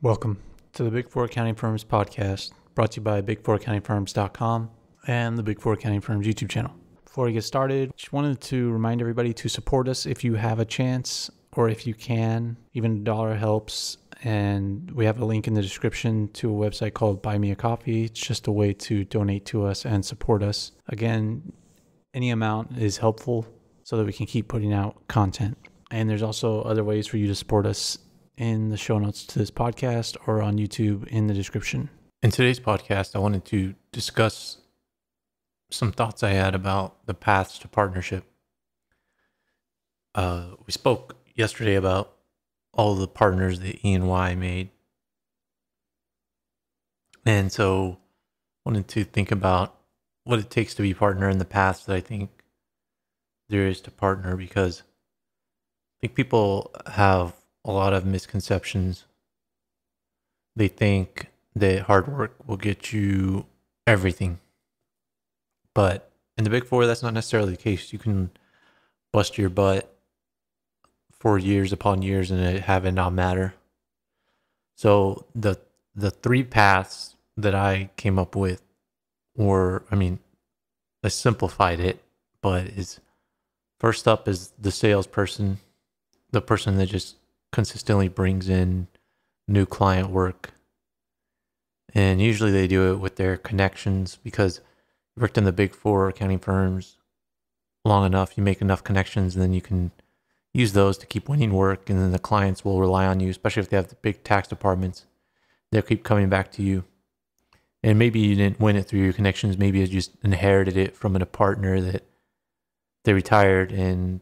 Welcome to the Big Four Accounting Firms podcast, brought to you by big4accountingfirms.com and the Big Four Accounting Firms YouTube channel. Before we get started, just wanted to remind everybody to support us if you have a chance or if you can. Even $1 helps, and we have a link in the description to a website called Buy Me a Coffee. It's just a way to donate to us and support us. Again, any amount is helpful so that we can keep putting out content. And there's also other ways for you to support us in the show notes to this podcast or on YouTube in the description. In today's podcast, I wanted to discuss some thoughts I had about the paths to partnership. We spoke yesterday about all the partners that E&Y made. And so I wanted to think about what it takes to be a partner and the paths that I think there is to partner, because I think people have a lot of misconceptions. They think that hard work will get you everything. But in the Big Four, that's not necessarily the case. You can bust your butt for years upon years and have it not matter. So the three paths that I came up with were, I simplified it, but is first up is the salesperson, the person that just consistently brings in new client work. And usually they do it with their connections, because you worked in the Big Four accounting firms long enough, you make enough connections, and then you can use those to keep winning work, and then the clients will rely on you, especially if they have the big tax departments. They'll keep coming back to you. And maybe you didn't win it through your connections, maybe you just inherited it from a partner that they retired, and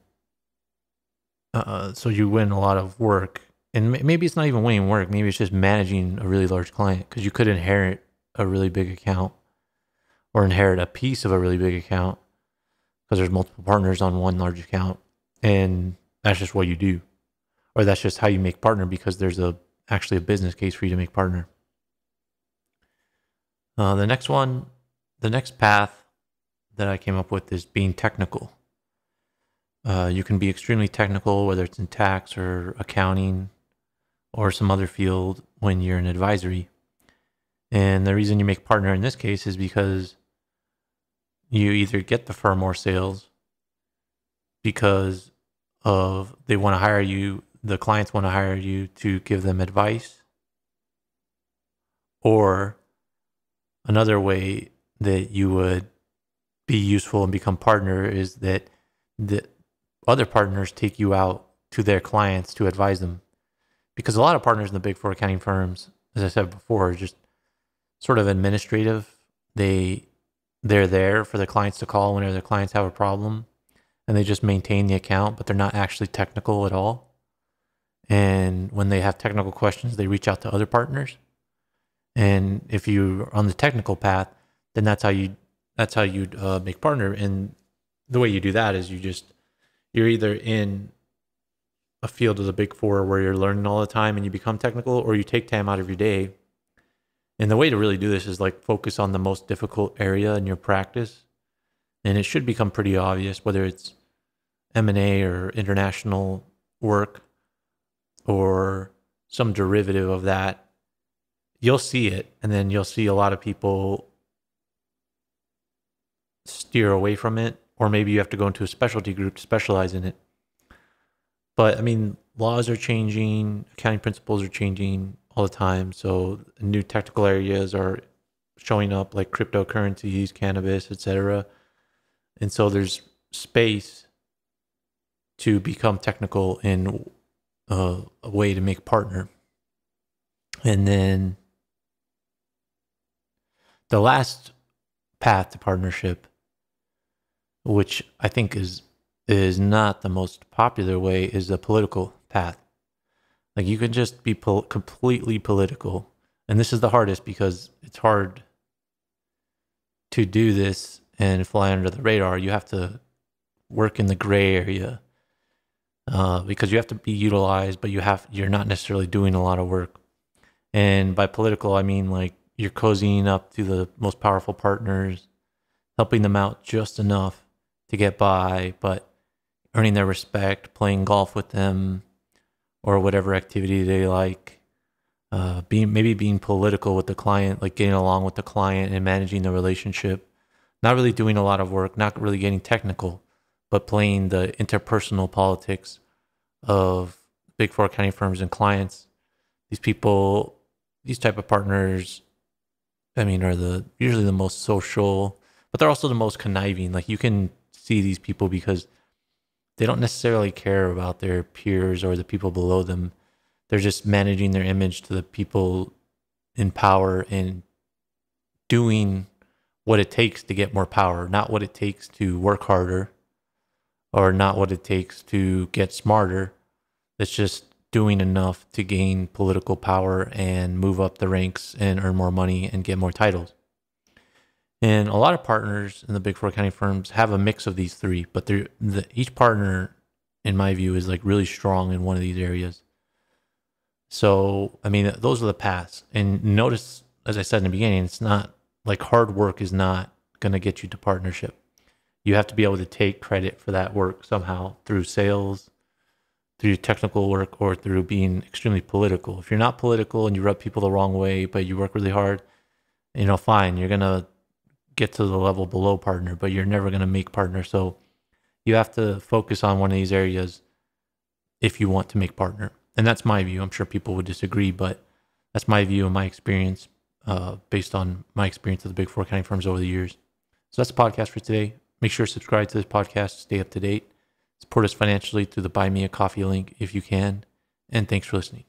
so you win a lot of work. And maybe it's not even winning work. Maybe it's just managing a really large client, because you could inherit a really big account or inherit a piece of a really big account because there's multiple partners on one large account. And that's just what you do. Or that's just how you make partner, because there's actually a business case for you to make partner. The next path that I came up with is being technical. You can be extremely technical, whether it's in tax or accounting or some other field, when you're in advisory. And the reason you make partner in this case is because you either get the firm more sales because of they want to hire you, the clients want to hire you to give them advice, or another way that you would be useful and become partner is that the other partners take you out to their clients to advise them. Because a lot of partners in the Big Four accounting firms, as I said before, are just sort of administrative. They're there for the clients to call whenever their clients have a problem, and they just maintain the account, but they're not actually technical at all. And when they have technical questions, they reach out to other partners. And if you're on the technical path, then that's how you'd make partner. And the way you do that is you're either in a field of the Big Four where you're learning all the time and you become technical, or you take time out of your day. And the way to really do this is focus on the most difficult area in your practice. And it should become pretty obvious, whether it's M&A or international work or some derivative of that. You'll see it, and then you'll see a lot of people steer away from it, or maybe you have to go into a specialty group to specialize in it. But laws are changing, accounting principles are changing all the time. So new technical areas are showing up, like cryptocurrencies, cannabis, etc. And so there's space to become technical in a way to make partner. And then the last path to partnership, which I think is not the most popular way, is the political path. You can just be completely political. And this is the hardest, because it's hard to do this and fly under the radar. You have to work in the gray area, because you have to be utilized, but you're not necessarily doing a lot of work. And by political, I mean you're cozying up to the most powerful partners, helping them out just enough to get by, but earning their respect, playing golf with them, or whatever activity they like, being political with the client, like getting along with the client and managing the relationship, not really doing a lot of work, not really getting technical, but playing the interpersonal politics of big four accounting firms and clients. These people, these type of partners, I mean, are usually the most social, but they're also the most conniving. Like you can see these people because they don't necessarily care about their peers or the people below them. They're just managing their image to the people in power and doing what it takes to get more power, not what it takes to work harder or not what it takes to get smarter. It's just doing enough to gain political power and move up the ranks and earn more money and get more titles. And a lot of partners in the big four accounting firms have a mix of these three, but each partner, in my view, is like really strong in one of these areas. So, I mean, those are the paths. And notice, as I said in the beginning, it's not like hard work is not going to get you to partnership. You have to be able to take credit for that work somehow through sales, through technical work, or through being extremely political. If you're not political and you rub people the wrong way, but you work really hard, fine, you're going to get to the level below partner, but you're never going to make partner. So you have to focus on one of these areas if you want to make partner. And that's my view. I'm sure people would disagree, but that's my view and my experience based on my experience of the big four accounting firms over the years. So that's the podcast for today. Make sure to subscribe to this podcast, stay up to date. Support us financially through the Buy Me a Coffee link if you can. And thanks for listening.